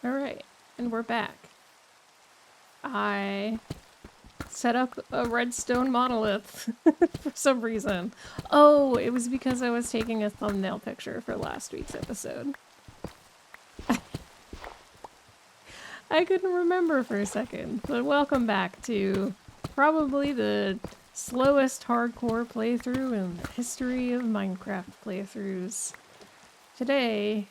Alright, and we're back. I set up a redstone monolith for some reason. Oh, it was because I was taking a thumbnail picture for last week's episode. I couldn't remember for a second, but welcome back to probably the slowest hardcore playthrough in the history of Minecraft playthroughs. Today,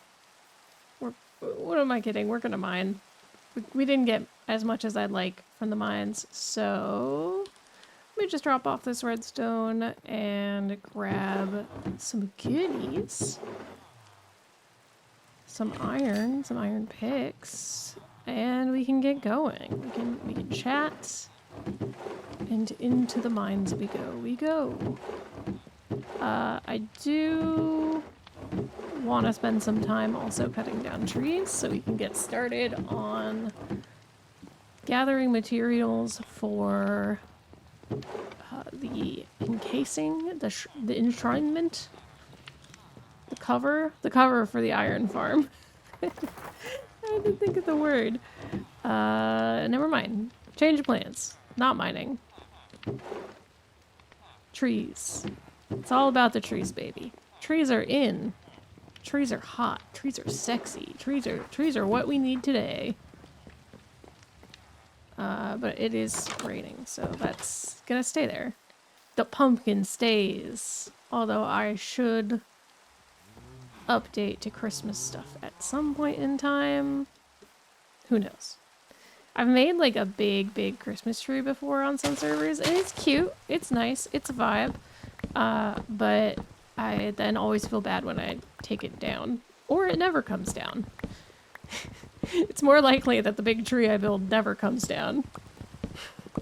what am I kidding? We're gonna mine. We didn't get as much as I'd like from the mines, so let me just drop off this redstone and grab some goodies. Some iron picks, and we can get going. We can chat, and into the mines we go. I do want to spend some time also cutting down trees so we can get started on gathering materials for the encasing, the enshrinement, the cover for the iron farm. I had to think of the word. Never mind. Change of plans. Not mining. Trees. It's all about the trees, baby. Trees are in. Trees are hot. Trees are sexy. Trees are what we need today. But it is raining, so that's gonna stay there. The pumpkin stays. Although I should update to Christmas stuff at some point in time. Who knows? I've made like a big Christmas tree before on some servers, and it's cute. It's nice. It's a vibe. But I then always feel bad when I take it down. Or it never comes down. It's more likely that the big tree I build never comes down.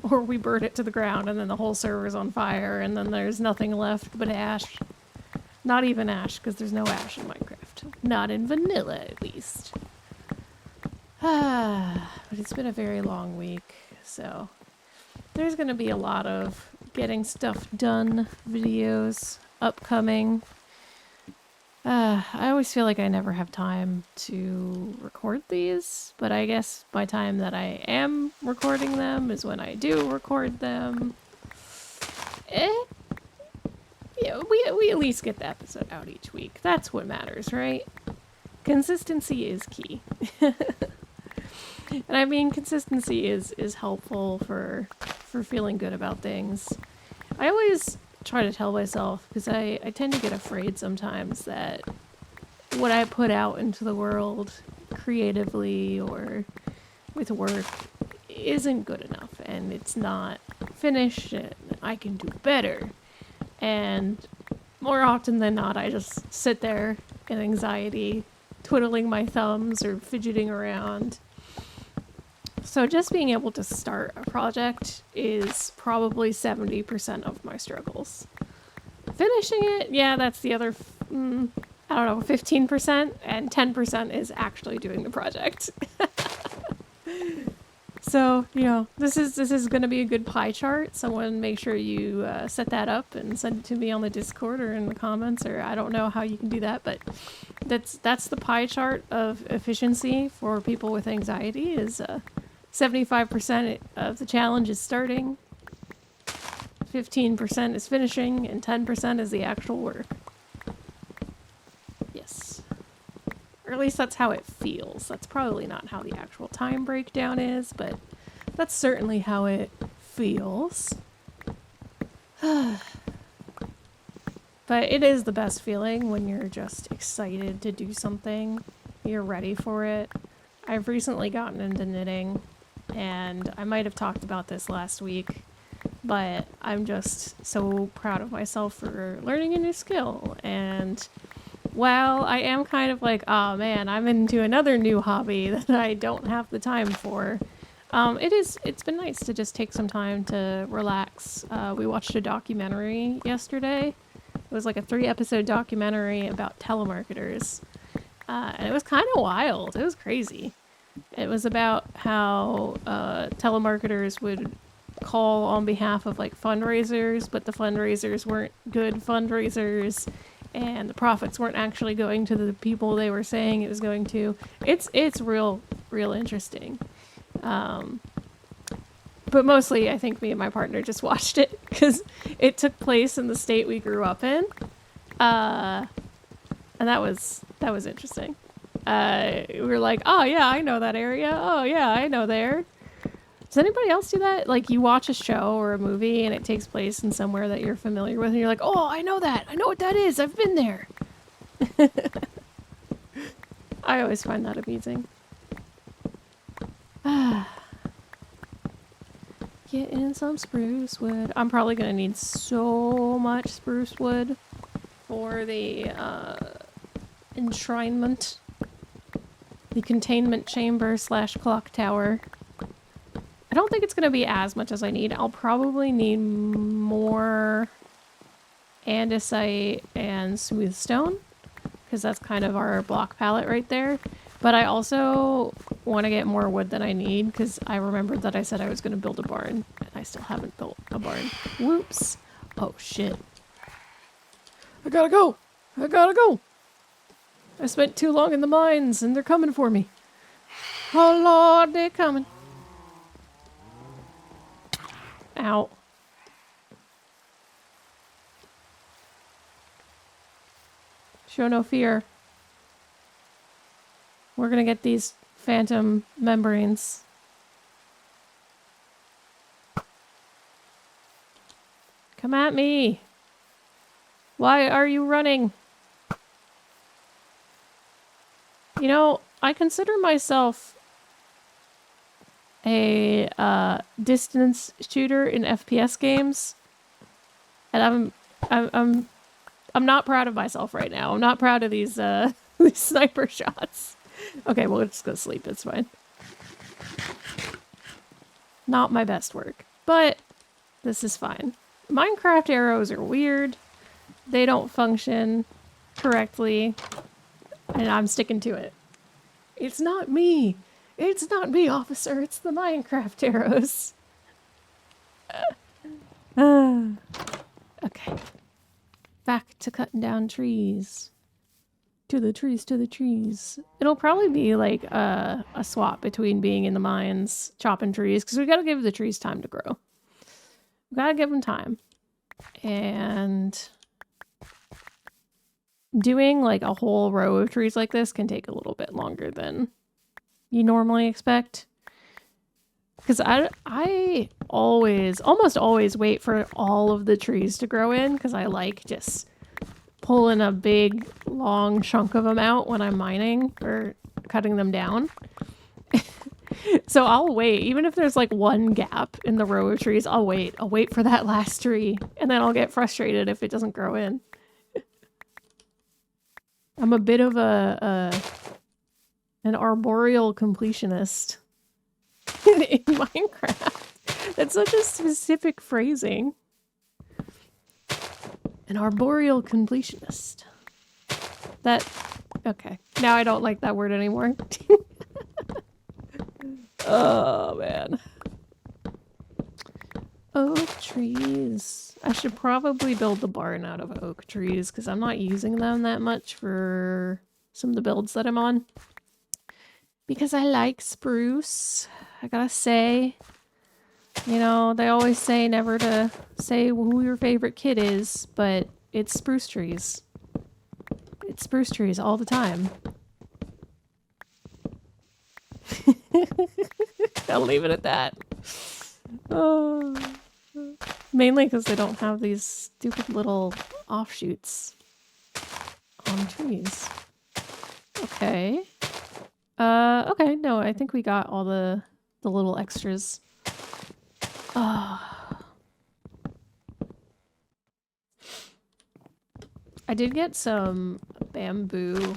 Or we burn it to the ground and then the whole server's on fire and then there's nothing left but ash. Not even ash, because there's no ash in Minecraft. Not in vanilla, at least. But it's been a very long week, so there's gonna be a lot of getting stuff done videos upcoming. I always feel like I never have time to record these, but I guess by time that I am recording them is when I do record them. Yeah, we at least get the episode out each week. That's what matters, right? Consistency is key. And I mean, consistency is helpful for feeling good about things. I always try to tell myself, because I tend to get afraid sometimes that what I put out into the world creatively or with work isn't good enough and it's not finished and I can do better. And more often than not, I just sit there in anxiety, twiddling my thumbs or fidgeting around. So just being able to start a project is probably 70% of my struggles. Finishing it, yeah, that's the other, 15%, and 10% is actually doing the project. So, this is going to be a good pie chart. Someone make sure you set that up and send it to me on the Discord or in the comments, or I don't know how you can do that, but that's the pie chart of efficiency for people with anxiety is 75% of the challenge is starting, 15% is finishing, and 10% is the actual work. Yes. Or at least that's how it feels. That's probably not how the actual time breakdown is, but that's certainly how it feels. But it is the best feeling when you're just excited to do something. You're ready for it. I've recently gotten into knitting, and I might have talked about this last week, but I'm just so proud of myself for learning a new skill. And while I am kind of like, oh man, I'm into another new hobby that I don't have the time for, it's been nice to just take some time to relax. We watched a documentary yesterday. It was like a 3-episode documentary about telemarketers. And it was kind of wild. It was crazy. It was about how telemarketers would call on behalf of like fundraisers, but the fundraisers weren't good fundraisers, and the profits weren't actually going to the people they were saying it was going to. It's real real interesting. But mostly, I think me and my partner just watched it because it took place in the state we grew up in, and that was interesting. We were like, oh yeah, I know that area. Oh yeah, I know there. Does anybody else do that? Like you watch a show or a movie and it takes place in somewhere that you're familiar with, and you're like, oh, I know that. I know what that is. I've been there. I always find that amusing. Getting some spruce wood. I'm probably gonna need so much spruce wood for the enshrinement, the containment chamber / clock tower. I don't think it's gonna be as much as I need. I'll probably need more andesite and smooth stone because that's kind of our block palette right there. But I also want to get more wood than I need because I remembered that I said I was going to build a barn and I still haven't built a barn. Whoops. Oh, shit. I gotta go. I gotta go. I spent too long in the mines and they're coming for me. Oh, Lord, they're coming. Ow. Show no fear. We're gonna get these phantom membranes. Come at me. Why are you running? You know, I consider myself a distance shooter in FPS games, and I'm not proud of myself right now. I'm not proud of these these sniper shots. Okay, well, let's go sleep. It's fine. Not my best work, but this is fine. Minecraft arrows are weird. They don't function correctly, and I'm sticking to it. It's not me. It's not me, officer. It's the Minecraft arrows. Okay. Back to cutting down trees. To the trees, to the trees. It'll probably be like a swap between being in the mines, chopping trees, because we gotta give the trees time to grow. We gotta give them time. And doing like a whole row of trees like this can take a little bit longer than you normally expect. Because I almost always wait for all of the trees to grow in, because I like just pulling a big long chunk of them out when I'm mining or cutting them down. So I'll wait, even if there's like one gap in the row of trees, I'll wait for that last tree, and then I'll get frustrated if it doesn't grow in. I'm a bit of an arboreal completionist in Minecraft. That's such a specific phrasing. An arboreal completionist. Okay. Now I don't like that word anymore. Oh, man. Oak trees. I should probably build the barn out of oak trees because I'm not using them that much for some of the builds that I'm on. Because I like spruce. I gotta say. You know, they always say never to say who your favorite kid is, but it's spruce trees. It's spruce trees all the time. I'll leave it at that. Oh. Mainly because they don't have these stupid little offshoots on trees. Okay. Okay, no, I think we got all the little extras. Oh. I did get some bamboo.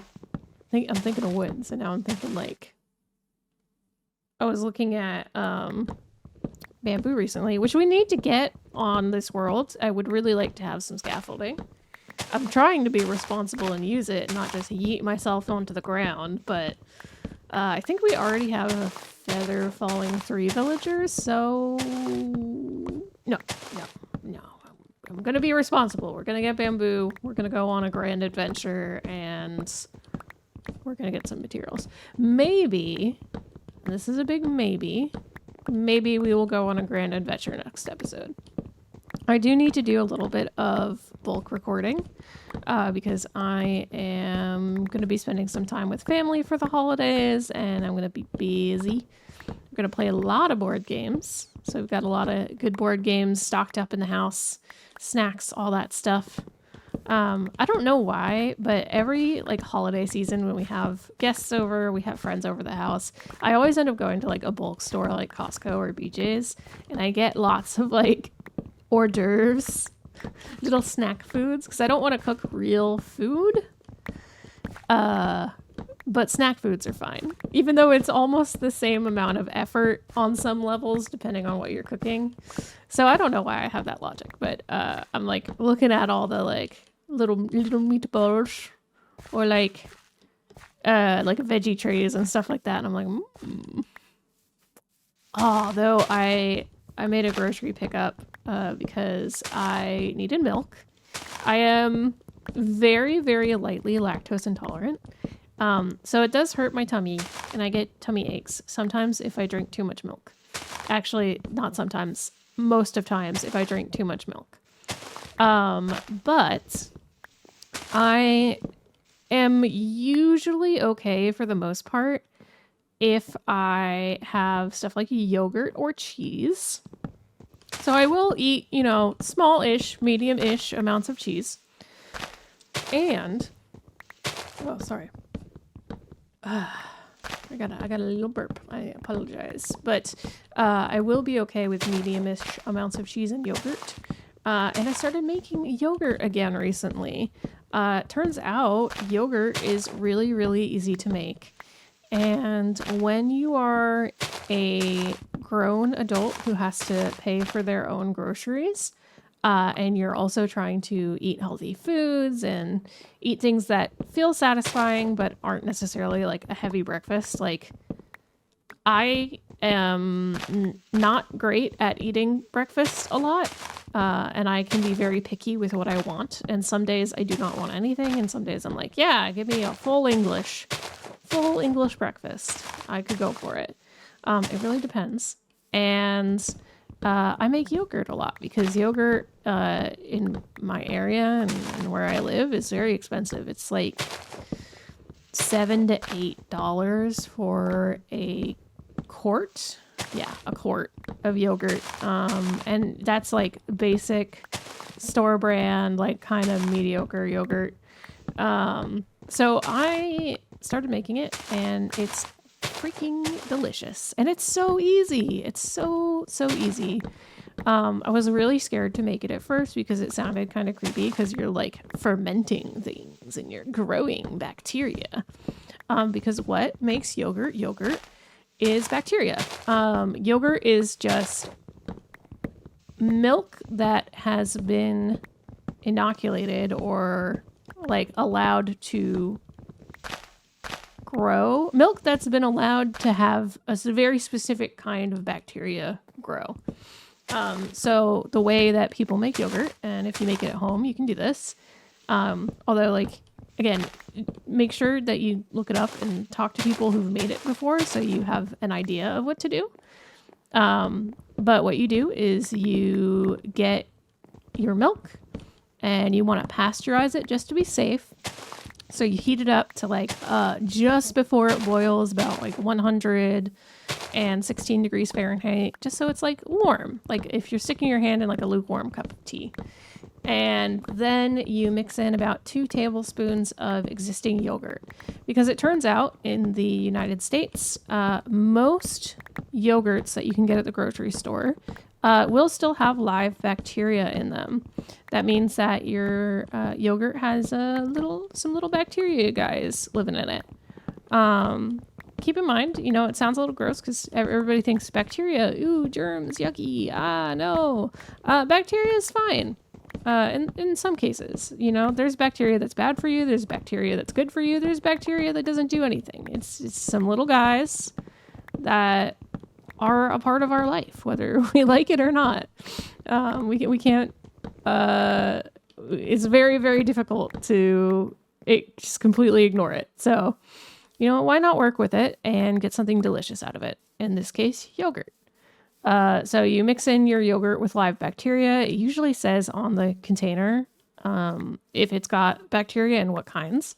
I'm thinking of wood, so now I'm thinking like... I was looking at bamboo recently, which we need to get on this world. I would really like to have some scaffolding. I'm trying to be responsible and use it, and not just yeet myself onto the ground, but I think we already have a feather falling 3 villagers, so... No. I'm gonna be responsible. We're gonna get bamboo, we're gonna go on a grand adventure, and we're gonna get some materials. Maybe this is a big maybe, maybe we will go on a grand adventure next episode. I do need to do a little bit of bulk recording because I am going to be spending some time with family for the holidays, and I'm going to be busy. I'm going to play a lot of board games. So we've got a lot of good board games stocked up in the house, snacks, all that stuff. I don't know why, but every like holiday season when we have guests over, we have friends over the house, I always end up going to like a bulk store like Costco or BJ's, and I get lots of like hors d'oeuvres, little snack foods, because I don't want to cook real food. But snack foods are fine, even though it's almost the same amount of effort on some levels, depending on what you're cooking. So I don't know why I have that logic, but I'm like looking at all the like little meatballs or like veggie trays and stuff like that, and I'm like, Although I made a grocery pickup because I needed milk. I am very, very lightly lactose intolerant. So it does hurt my tummy, and I get tummy aches sometimes if I drink too much milk. Actually, not sometimes, most of times if I drink too much milk. But I am usually okay for the most part if I have stuff like yogurt or cheese. So I will eat, small-ish, medium-ish amounts of cheese. And, oh, sorry. I got a little burp. I apologize. But I will be okay with medium-ish amounts of cheese and yogurt. And I started making yogurt again recently. Turns out yogurt is really, really easy to make. And when you are a grown adult who has to pay for their own groceries, and you're also trying to eat healthy foods and eat things that feel satisfying but aren't necessarily like a heavy breakfast, like I am not great at eating breakfast a lot, and I can be very picky with what I want. And some days I do not want anything, and some days I'm like, yeah, give me a full English breakfast. I could go for it. It really depends. And I make yogurt a lot because yogurt in my area and where I live is very expensive. It's like $7 to $8 for a quart. Yeah, a quart of yogurt. And that's like basic store brand, like kind of mediocre yogurt. So I started making it, and it's freaking delicious, and it's so easy. It's so easy. I was really scared to make it at first because it sounded kind of creepy because you're like fermenting things and you're growing bacteria. Because what makes yogurt is bacteria. Yogurt is just milk that has been inoculated or like allowed to grow. Milk that's been allowed to have a very specific kind of bacteria grow. So the way that people make yogurt, and if you make it at home, you can do this. Although, like, again, make sure that you look it up and talk to people who've made it before so you have an idea of what to do. But what you do is you get your milk and you want to pasteurize it just to be safe. So you heat it up to like just before it boils, about like 116 degrees Fahrenheit, just so it's like warm, like if you're sticking your hand in like a lukewarm cup of tea. And then you mix in about 2 tablespoons of existing yogurt, because it turns out in the United States, most yogurts that you can get at the grocery store will still have live bacteria in them. That means that your yogurt has some little bacteria guys living in it. Keep in mind, it sounds a little gross because everybody thinks bacteria, ooh, germs, yucky, no. Bacteria is fine. In some cases, there's bacteria that's bad for you. There's bacteria that's good for you. There's bacteria that doesn't do anything. It's some little guys that are a part of our life, whether we like it or not. We can't, it's very, very difficult to just completely ignore it. So, why not work with it and get something delicious out of it? In this case, yogurt. So you mix in your yogurt with live bacteria. It usually says on the container if it's got bacteria and what kinds.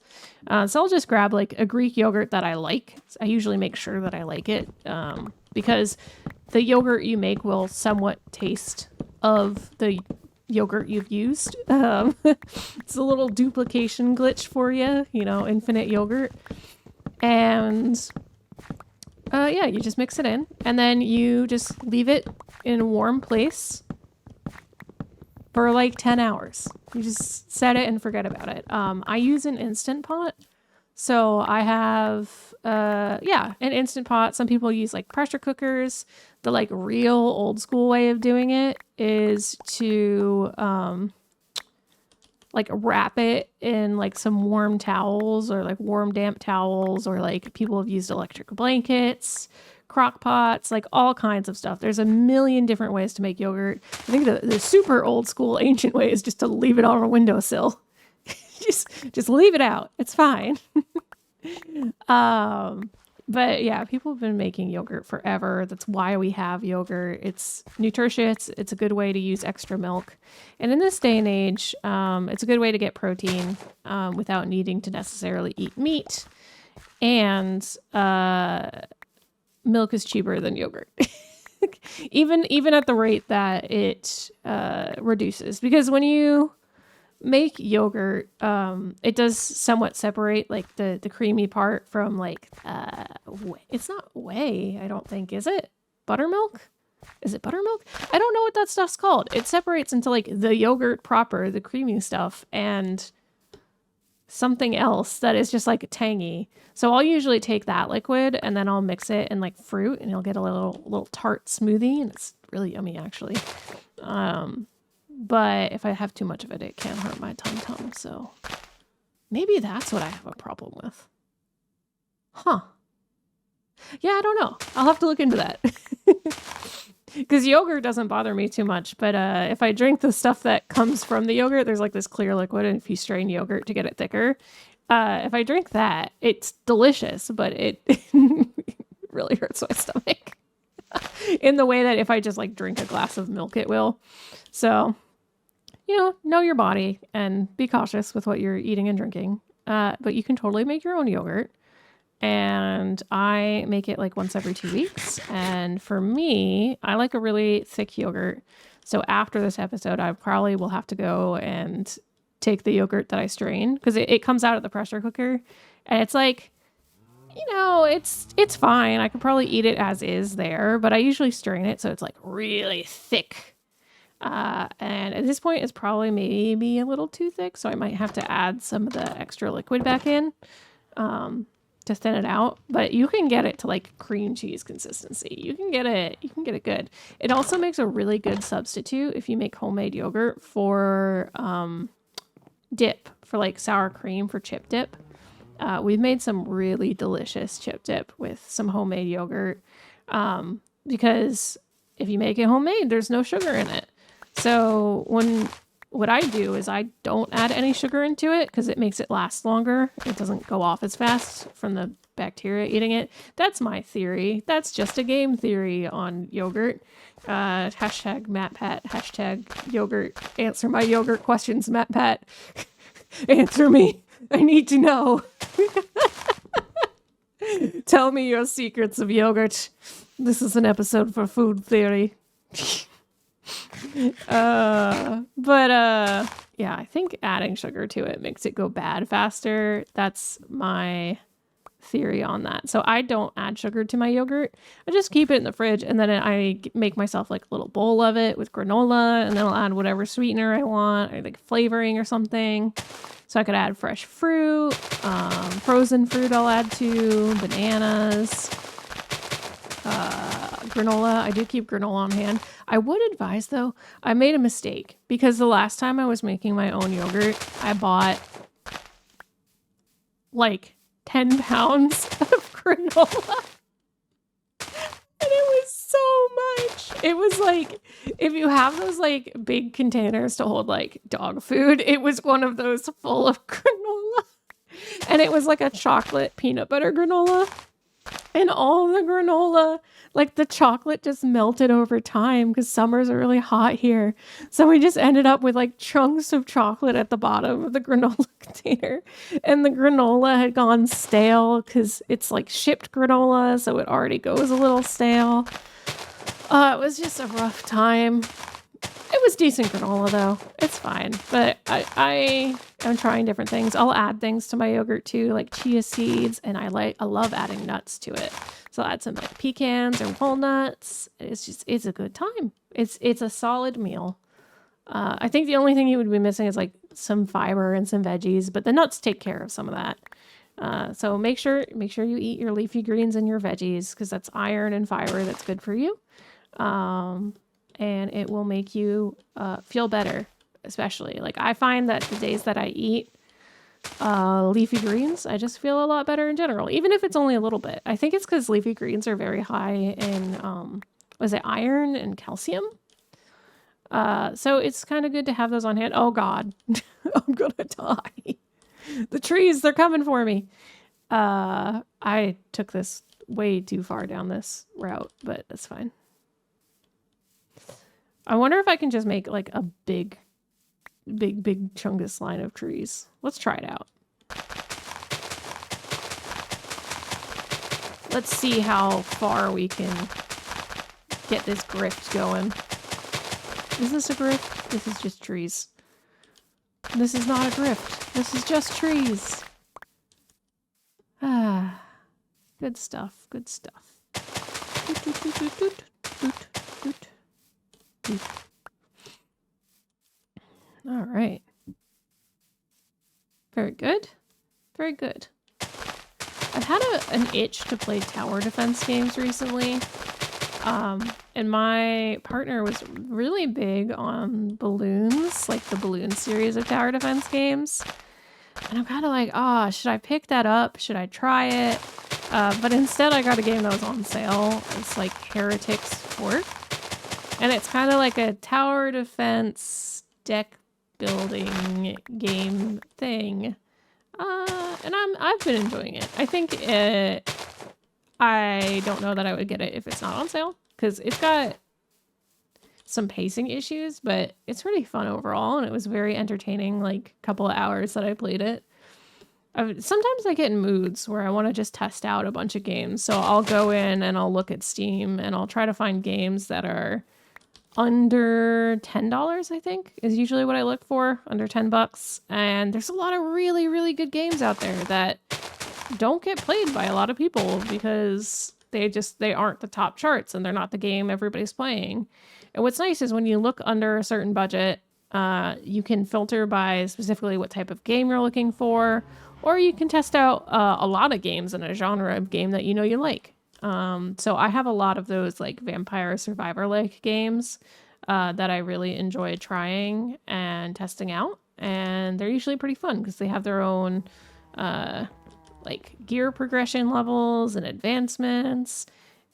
So I'll just grab like a Greek yogurt that I like. I usually make sure that I like it because the yogurt you make will somewhat taste of the yogurt you've used. It's a little duplication glitch for you, infinite yogurt. And yeah, you just mix it in and then you just leave it in a warm place for like 10 hours. You just set it and forget about it. I use an Instant Pot. So I have, an Instant Pot. Some people use like pressure cookers. The like real old school way of doing it is to like wrap it in like some warm towels or like warm damp towels, or like people have used electric blankets, crock pots, like all kinds of stuff. There's a million different ways to make yogurt. I think the super old school ancient way is just to leave it on a windowsill. just leave it out. It's fine. But yeah, people have been making yogurt forever. That's why we have yogurt. It's nutritious. It's a good way to use extra milk. And in this day and age, it's a good way to get protein without needing to necessarily eat meat. And milk is cheaper than yogurt. even at the rate that it reduces. Because when you make yogurt, it does somewhat separate like the creamy part from like it's not whey, I don't think, is it? Buttermilk? Is it buttermilk? I don't know what that stuff's called. It separates into like the yogurt proper, the creamy stuff, and something else that is just like tangy. So I'll usually take that liquid and then I'll mix it in like fruit and you'll get a little tart smoothie, and it's really yummy actually. But if I have too much of it, it can hurt my tum-tum. So maybe that's what I have a problem with. Huh. Yeah, I don't know. I'll have to look into that. Because yogurt doesn't bother me too much. But if I drink the stuff that comes from the yogurt, there's like this clear liquid. And if you strain yogurt to get it thicker, if I drink that, it's delicious. But it really hurts my stomach. In the way that if I just like drink a glass of milk, it will. So, know your body and be cautious with what you're eating and drinking. But you can totally make your own yogurt. And I make it like once every 2 weeks. And for me, I like a really thick yogurt. So after this episode, I probably will have to go and take the yogurt that I strain, because it comes out of the pressure cooker. And it's like, it's fine. I could probably eat it as is there, but I usually strain it so it's like really thick. And at this point, it's probably maybe a little too thick, so I might have to add some of the extra liquid back in to thin it out. But you can get it to like cream cheese consistency. You can get it good. It also makes a really good substitute if you make homemade yogurt for dip, for like sour cream, for chip dip. We've made some really delicious chip dip with some homemade yogurt because if you make it homemade, there's no sugar in it. So what I do is I don't add any sugar into it because it makes it last longer. It doesn't go off as fast from the bacteria eating it. That's my theory. That's just a game theory on yogurt. Hashtag MattPat, hashtag yogurt. Answer my yogurt questions, MattPat. Answer me. I need to know. Tell me your secrets of yogurt. This is an episode for food theory. Yeah, I think adding sugar to it makes it go bad faster. That's my theory on that. So I don't add sugar to my yogurt. I just keep it in the fridge, and then I make myself like a little bowl of it with granola, and then I'll add whatever sweetener I want, or like flavoring or something. So I could add fresh fruit, frozen fruit I'll add to, bananas, granola. I do keep granola on hand. I would advise, though, I made a mistake because the last time I was making my own yogurt, I bought like 10 pounds of granola. And it was so much. It was like, if you have those like big containers to hold like dog food, it was one of those full of granola. And it was like a chocolate peanut butter granola. And all the granola, like the chocolate just melted over time because summers are really hot here. So we just ended up with like chunks of chocolate at the bottom of the granola container. And the granola had gone stale because it's like shipped granola, so it already goes a little stale. It was just a rough time. It was decent granola though. It's fine. But I am trying different things. I'll add things to my yogurt too, like chia seeds, and I love adding nuts to it. So I'll add some like pecans or walnuts. It's a good time. It's a solid meal. I think the only thing you would be missing is like some fiber and some veggies, but the nuts take care of some of that. So make sure you eat your leafy greens and your veggies because that's iron and fiber that's good for you. And it will make you feel better, especially. Like, I find that the days that I eat leafy greens, I just feel a lot better in general, even if it's only a little bit. I think it's because leafy greens are very high in, iron and calcium? So it's kind of good to have those on hand. Oh, God. I'm gonna die. The trees, they're coming for me. I took this way too far down this route, but that's fine. I wonder if I can just make like a big chungus line of trees. Let's try it out. Let's see how far we can get this grift going. Is this a grift? This is just trees. This is not a grift. This is just trees. Ah, good stuff. Good stuff. Doot, doot, doot, doot, doot, doot, doot. All right. Very good. Very good. I've had an itch to play tower defense games recently. And my partner was really big on balloons, like the balloon series of tower defense games. And I'm kind of like, should I pick that up? Should I try it? But instead I got a game that was on sale. It's like Heretics Fort. And it's kind of like a tower defense deck building game thing. And I've been enjoying it. I think I don't know that I would get it if it's not on sale because it's got some pacing issues, but it's really fun overall. And it was very entertaining, like couple of hours that I played it. Sometimes I get in moods where I want to just test out a bunch of games. So I'll go in and I'll look at Steam and I'll try to find games that are under $10, I think, is usually what I look for, under $10. And there's a lot of really, really good games out there that don't get played by a lot of people because they aren't the top charts and they're not the game everybody's playing. And what's nice is when you look under a certain budget, you can filter by specifically what type of game you're looking for, or you can test out a lot of games in a genre of game that you know you like. So I have a lot of those like vampire survivor-like games that I really enjoy trying and testing out. And they're usually pretty fun because they have their own like gear progression levels and advancements.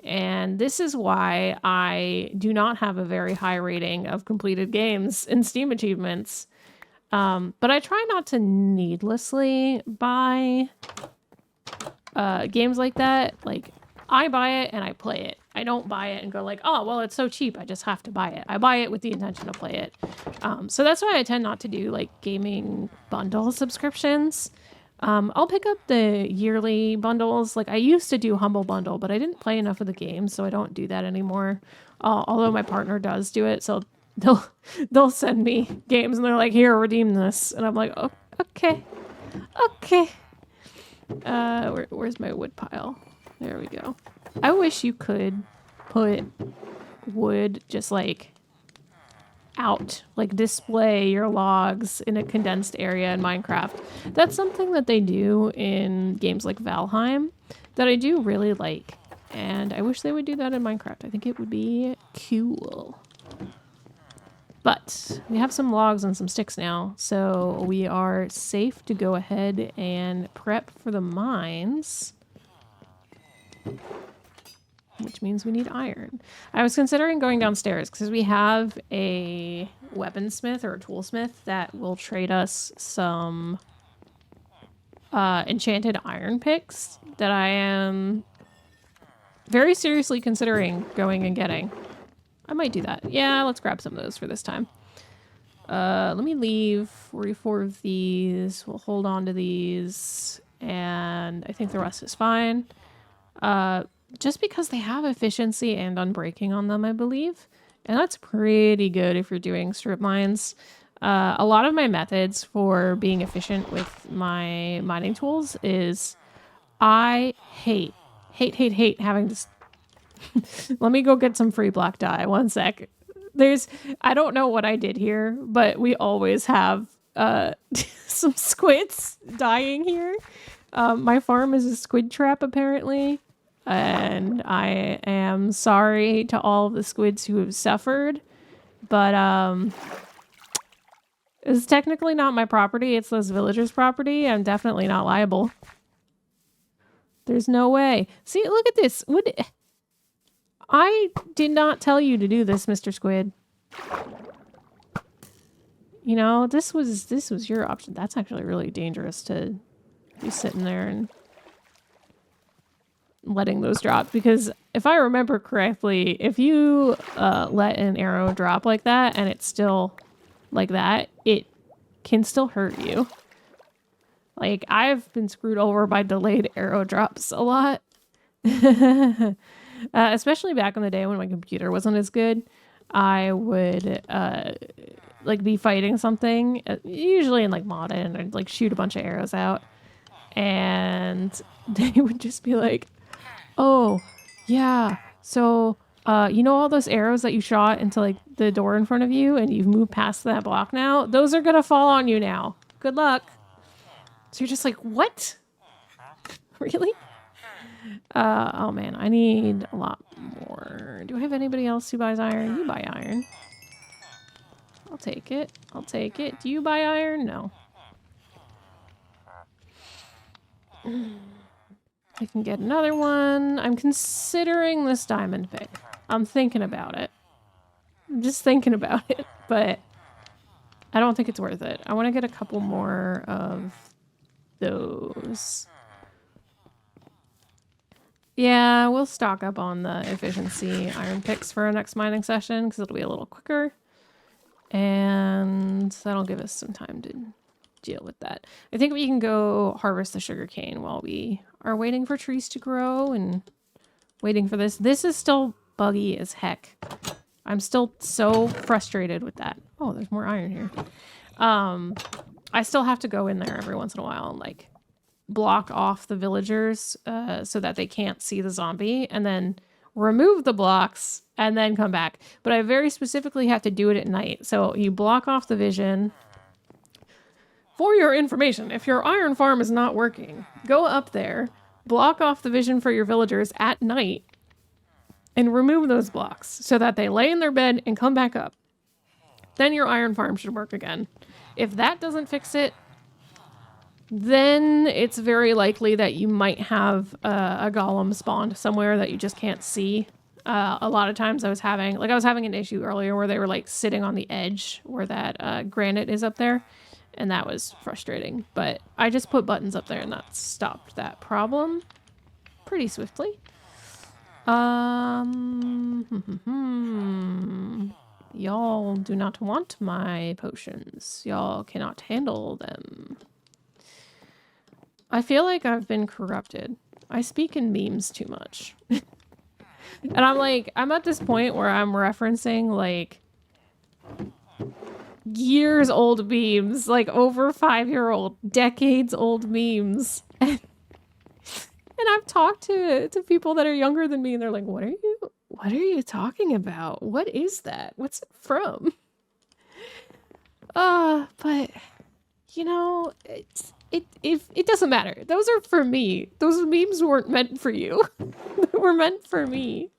And this is why I do not have a very high rating of completed games in Steam achievements. But I try not to needlessly buy games like that. Like, I buy it and I play it. I don't buy it and go like, oh, well, it's so cheap, I just have to buy it. I buy it with the intention to play it. So that's why I tend not to do like gaming bundle subscriptions. I'll pick up the yearly bundles. Like I used to do Humble Bundle, but I didn't play enough of the game, so I don't do that anymore. Although my partner does do it, so they'll send me games and they're like, here, redeem this. And I'm like, oh, okay. Where's my wood pile? There we go. I wish you could put wood just like out, like display your logs in a condensed area in Minecraft. That's something that they do in games like Valheim that I do really like. And I wish they would do that in Minecraft. I think it would be cool. But we have some logs and some sticks now, so we are safe to go ahead and prep for the mines. Which means we need iron. I was considering going downstairs because we have a weaponsmith or a toolsmith that will trade us some enchanted iron picks that I am very seriously considering going and getting. I might do that. Yeah, let's grab some of those for this time. Let me leave 44 of these. We'll hold on to these. And I think the rest is fine. Just because they have efficiency and unbreaking on them, I believe. And that's pretty good if you're doing strip mines. A lot of my methods for being efficient with my mining tools is I hate having to... Let me go get some free black dye. One sec. I don't know what I did here, but we always have some squids dying here. My farm is a squid trap, apparently. And I am sorry to all of the squids who have suffered. But it's technically not my property. It's those villagers' property. I'm definitely not liable. There's no way. See, look at this. I did not tell you to do this, Mr. Squid. You know, this was your option. That's actually really dangerous to be sitting there and letting those drop, because if I remember correctly, if you let an arrow drop like that and it's still like that, it can still hurt you. Like, I've been screwed over by delayed arrow drops a lot. Especially back in the day when my computer wasn't as good. I would like be fighting something, usually in like modern, and I'd like shoot a bunch of arrows out, and they would just be like, oh yeah, so you know all those arrows that you shot into like the door in front of you and you've moved past that block now, those are gonna fall on you now, good luck. So you're just like, what? Really? Oh man, I need a lot more. Do I have anybody else who buys iron? You buy iron. I'll take it. I'll take it. Do you buy iron? No. I can get another one. I'm considering this diamond pick. I'm thinking about it. I'm just thinking about it, but I don't think it's worth it. I want to get a couple more of those. Yeah, we'll stock up on the efficiency iron picks for our next mining session because it'll be a little quicker. And that'll give us some time to deal with that. I think we can go harvest the sugarcane while we are waiting for trees to grow and waiting for this. This is still buggy as heck. I'm still so frustrated with that. Oh, there's more iron here. I still have to go in there every once in a while and like block off the villagers so that they can't see the zombie, and then remove the blocks and then come back. But I very specifically have to do it at night. So you block off the vision. For your information, if your iron farm is not working, go up there, block off the vision for your villagers at night, and remove those blocks so that they lay in their bed and come back up. Then your iron farm should work again. If that doesn't fix it, then it's very likely that you might have a golem spawned somewhere that you just can't see. A lot of times I was having an issue earlier where they were like sitting on the edge where that granite is up there, and that was frustrating. But I just put buttons up there and that stopped that problem pretty swiftly. Y'all do not want my potions. Y'all cannot handle them. I feel like I've been corrupted. I speak in memes too much. And I'm at this point where I'm referencing like years old memes, like over 5-year-old, decades old memes. And I've talked to people that are younger than me and they're like, what are you talking about? What is that? What's it from? But you know, it doesn't matter. Those are for me. Those memes weren't meant for you. They were meant for me.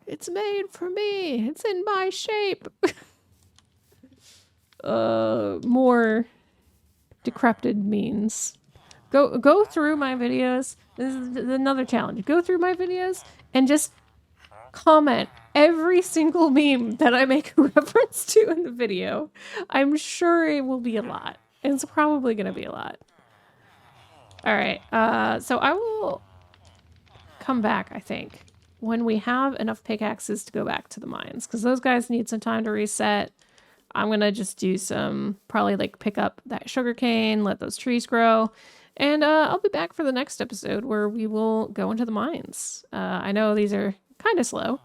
It's made for me. It's in my shape. More decrepit memes. Go through my videos. This is another challenge. Go through my videos and just comment every single meme that I make a reference to in the video. I'm sure it will be a lot. It's probably going to be a lot. All right. So I will come back, I think, when we have enough pickaxes to go back to the mines, because those guys need some time to reset. I'm going to just do some, probably like pick up that sugarcane, let those trees grow. And I'll be back for the next episode where we will go into the mines. I know these are kind of slow,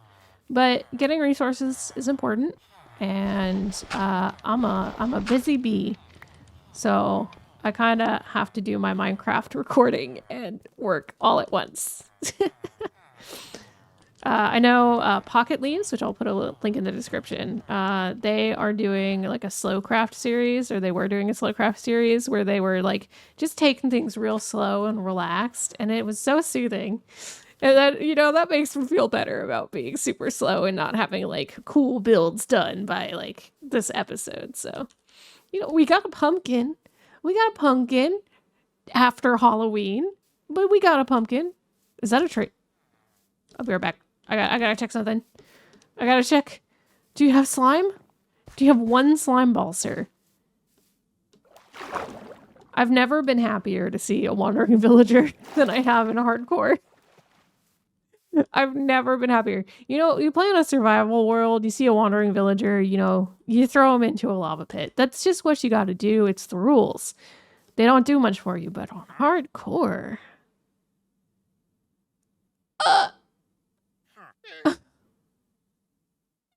but getting resources is important. And I'm a busy bee. So I kind of have to do my Minecraft recording and work all at once. I know Pocket Leaves, which I'll put a link in the description. They are doing like a slow craft series, or they were doing a slow craft series where they were like just taking things real slow and relaxed, and it was so soothing. And that, you know, that makes me feel better about being super slow and not having like cool builds done by like this episode. So, you know, we got a pumpkin. We got a pumpkin after Halloween, but we got a pumpkin. Is that a tree? I'll be right back. I gotta check something. I gotta check. Do you have slime? Do you have one slime ball, sir? I've never been happier to see a wandering villager than I have in hardcore. I've never been happier. You know, you play in a survival world, you see a wandering villager, you know, you throw them into a lava pit. That's just what you gotta do. It's the rules. They don't do much for you, but on hardcore...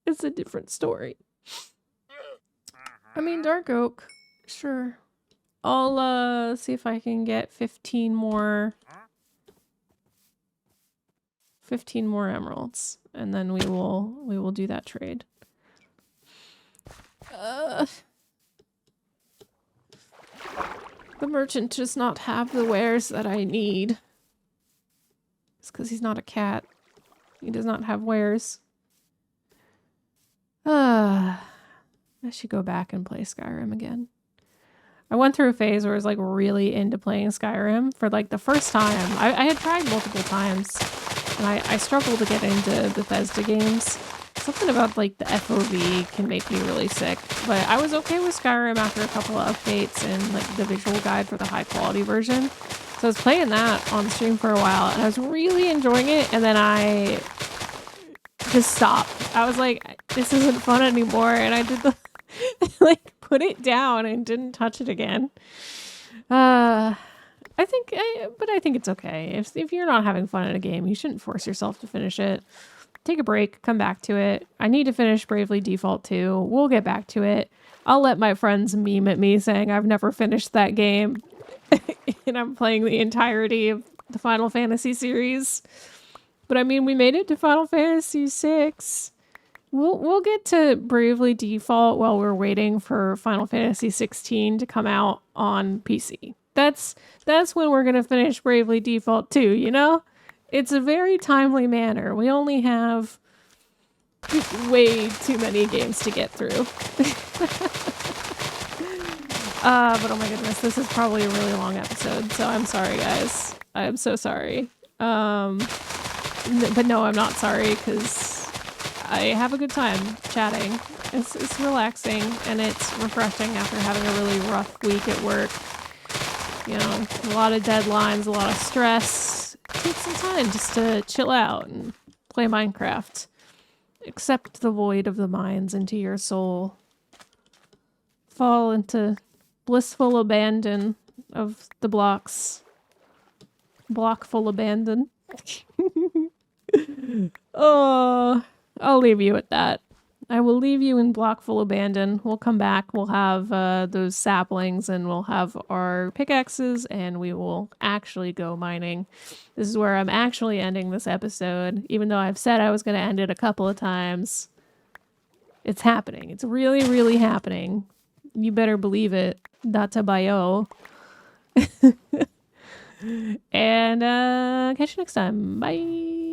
It's a different story. I mean, dark oak, sure. I'll see if I can get 15 more emeralds, and then we will do that trade. The merchant does not have the wares that I need. It's because he's not a cat. He does not have wares. I should go back and play Skyrim again. I went through a phase where I was like really into playing Skyrim for like the first time. I had tried multiple times, and I struggle to get into Bethesda games. Something about like the FOV can make me really sick, but I was okay with Skyrim after a couple of updates and like the visual guide for the high quality version. So I was playing that on stream for a while, and I was really enjoying it, and then I just stopped. I was like, this isn't fun anymore, and I did the like put it down and didn't touch it again. I think it's okay. If you're not having fun in a game, you shouldn't force yourself to finish it. Take a break, come back to it. I need to finish Bravely Default 2. We'll get back to it. I'll let my friends meme at me saying I've never finished that game and I'm playing the entirety of the Final Fantasy series. But I mean, we made it to Final Fantasy 6. We'll get to Bravely Default while we're waiting for Final Fantasy 16 to come out on PC. That's when we're going to finish Bravely Default 2, you know? It's a very timely manner. We only have way too many games to get through. But oh my goodness, this is probably a really long episode, so I'm sorry, guys. I'm so sorry. But no, I'm not sorry, because I have a good time chatting. It's relaxing, and it's refreshing after having a really rough week at work. You know, a lot of deadlines, a lot of stress. Take some time just to chill out and play Minecraft. Accept the void of the mines into your soul. Fall into blissful abandon of the blocks. Blockful abandon. Oh, I'll leave you at that. I will leave you in blockful abandon. We'll come back. We'll have those saplings, and we'll have our pickaxes, and we will actually go mining. This is where I'm actually ending this episode, even though I've said I was going to end it a couple of times. It's happening. It's really, really happening. You better believe it. Databayo. And catch you next time. Bye.